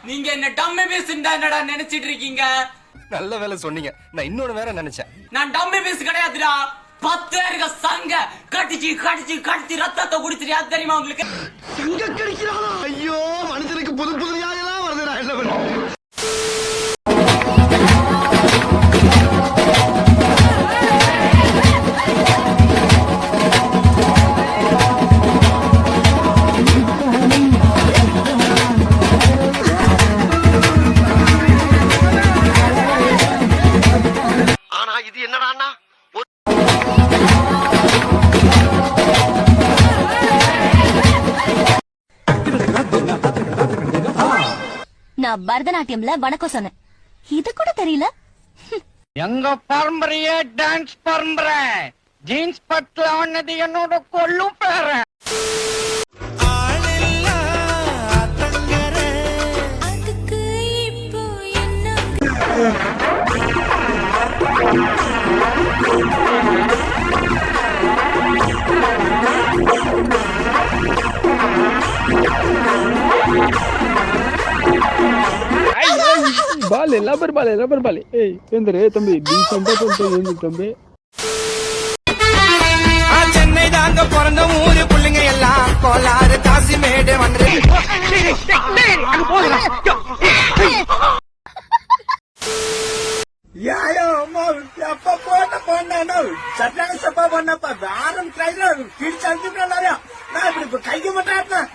நீங்க என்ன dummy piece என்னடா நினைச்சிட்டு இருக்கீங்க? நல்ல வேலை சொன்னீங்க. நான் இன்னொன்னு வேற நினைச்சேன். நான் டம்மி பீஸ் கிடையாதுடா. 10 பேருக்கு சங்க கடிச்சு ரத்தத்தை குடிச்சிட்டு அது தெரியுமா உங்களுக்கு? எங்க கிடைக்கிறானா? ஐயோ மனுஷனுக்கு புது புது வியாதியெல்லாம் வருதுடா. என்ன பண்ண? ஆனா இது என்னடான்னா நான் பரதநாட்டியம்ல வணக்கம் சொன்னேன். இது கூட தெரியல. எங்க பரம்பரையே டான்ஸ் பரம்பரை. ஜீன்ஸ் பட்ல ஆனது என்னோட கொள்ளும் பேர. ಬಾಲೆ ರಬ್ಬರ್ ಬಾಲೆ ಏಯ್ ಎಂದ್ರೆ தம்பி டீசெண்டா போட்டு ஏந்து தம்பி. சென்னை தாங்க பிறந்த ஊரு புள்ளைங்க எல்லாம் கோலாறு காசிமேடு வந்து எப்ப போட்டா சட்டாங்க சப்பா பண்ணப்ப வேறம் கையில கிழிச்சு அனுப்பிட்டு நான் இப்படி கைக்கு மட்டும்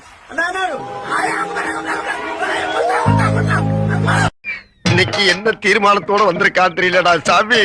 இன்னைக்கு என்ன தீர்மானத்தோட வந்திருக்கா தெரியலடா சாமி.